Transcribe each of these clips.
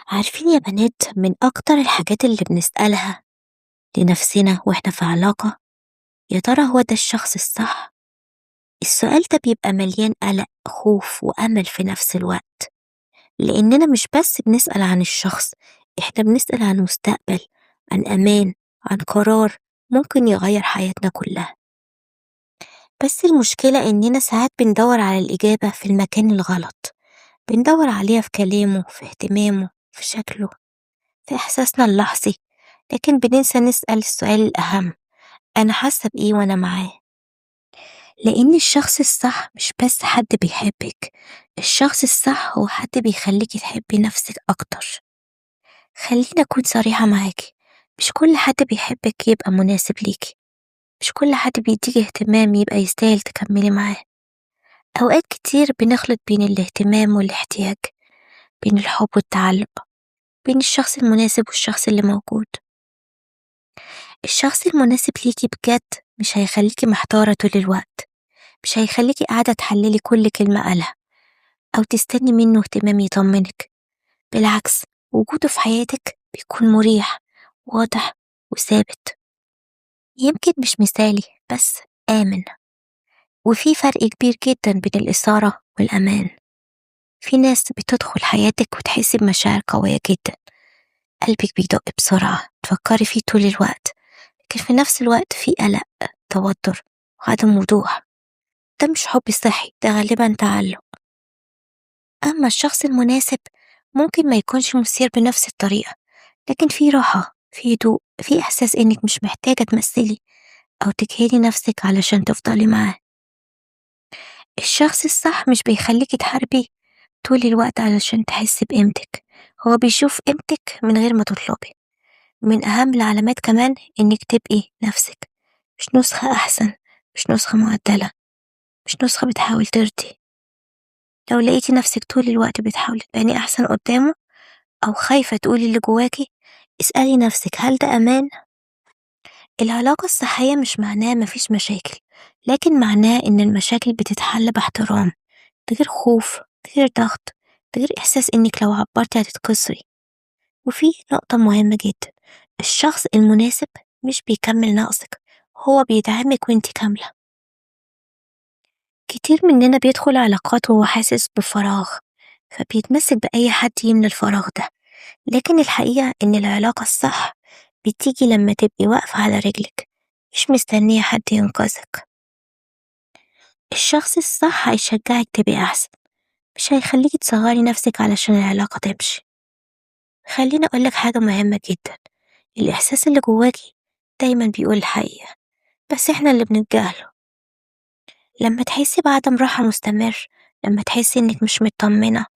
عارفين يا بنات، من أكتر الحاجات اللي بنسألها لنفسنا وإحنا في علاقة، يا ترى هو ده الشخص الصح؟ السؤال ده بيبقى مليان قلق، خوف وأمل في نفس الوقت، لأننا مش بس بنسأل عن الشخص، إحنا بنسأل عن مستقبل، عن أمان، عن قرار ممكن يغير حياتنا كلها. بس المشكلة إننا ساعات بندور على الإجابة في المكان الغلط، بندور عليها في كلامه، في اهتمامه، في شكله، في إحساسنا اللحظي، لكن بننسى نسأل السؤال الأهم: أنا حاسة بإيه وأنا معاه؟ لأن الشخص الصح مش بس حد بيحبك، الشخص الصح هو حد بيخليكي تحبي نفسك أكتر. خليني أكون صريحة معاكي، مش كل حد بيحبك يبقى مناسب ليكي، مش كل حد بيديكي اهتمام يبقى يستاهل تكملي معاه. أوقات كتير بنخلط بين الاهتمام والاحتياج، بين الحب والتعلق، بين الشخص المناسب والشخص اللي موجود. الشخص المناسب ليكي بجد مش هيخليكي محتارة طول الوقت، مش هيخليكي قاعدة تحللي كل كلمة قالها أو تستني منه اهتمام يطمنك. بالعكس، وجوده في حياتك بيكون مريح، واضح وثابت. يمكن مش مثالي بس آمن، وفي فرق كبير جدا بين الإثارة والأمان. في ناس بتدخل حياتك وتحسي بمشاعر قوية جدا، قلبك بيدق بسرعة، تفكري فيه طول الوقت، لكن في نفس الوقت في قلق، توتر وعدم وضوح. ده مش حب صحي، ده غالبا تعلق. أما الشخص المناسب ممكن ما يكونش مثير بنفس الطريقة، لكن في راحة، في هدوء، في إحساس إنك مش محتاجة تمثلي أو تجهدي نفسك علشان تفضلي معاه. الشخص الصح مش بيخليكي تحاربي طول الوقت علشان تحسي بقيمتك، هو بيشوف قيمتك من غير ما تطلبي. من أهم العلامات كمان إنك تبقي نفسك، مش نسخة أحسن، مش نسخة معدلة، مش نسخة بتحاول ترضي. لو لقيتي نفسك طول الوقت بتحاولي تباني أحسن قدامه أو خايفة تقولي اللي جواكي، اسألي نفسك: هل ده أمان؟ العلاقة الصحية مش معناه مفيش مشاكل، لكن معناه إن المشاكل بتتحل باحترام، من غير خوف، من غير ضغط، من غير إحساس إنك لو عبرتي هتتكسري. وفي نقطة مهمة جدا: الشخص المناسب مش بيكمل نقصك، هو بيدعمك وانتي كاملة. كتير مننا بيدخل علاقات وهو حاسس بفراغ، فبيتمسك بأي حد يملى الفراغ ده، لكن الحقيقة إن العلاقة الصح بتيجي لما تبقي واقفة على رجلك، مش مستنية حد ينقذك. الشخص الصح هيشجعك تبقي أحسن، مش هيخليكي تصغري نفسك علشان العلاقة تمشي. خليني أقولك حاجة مهمة جدا: الإحساس اللي جواكي دايما بيقول الحقيقة، بس إحنا اللي بنتجاهله. لما تحسي بعدم راحة مستمر، لما تحسي إنك مش مطمنة،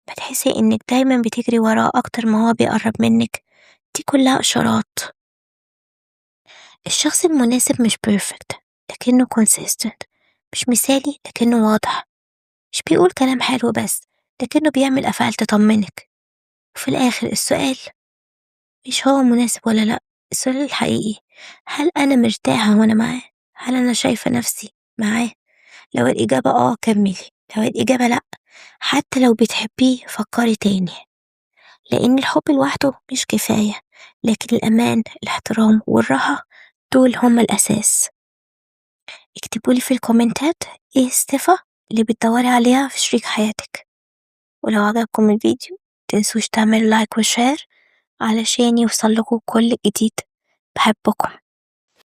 لما تحسي إنك دايما بتجري وراه أكتر ما هو بيقرب منك، دي كلها إشارات. الشخص المناسب مش بيرفكت، لكنه consistent، مش مثالي لكنه واضح، مش بيقول كلام حلو بس، لكنه بيعمل أفعال تطمنك. وفي الآخر السؤال مش هو مناسب ولا لأ، السؤال الحقيقي: هل أنا مرتاحة وأنا معاه؟ هل أنا شايفة نفسي معاه؟ لو الإجابة كملي، لو الإجابة لأ، حتى لو بتحبيه فكري تاني. لأن الحب لوحده مش كفاية، لكن الأمان، الاحترام والراحة دول هما الأساس. اكتبولي في الكومنتات ايه الصفة اللي بتدوري عليها في شريك حياتك. ولو عجبكم الفيديو متنسوش تعملوا لايك وشير علشان يوصلكوا كل جديد. بحبكم.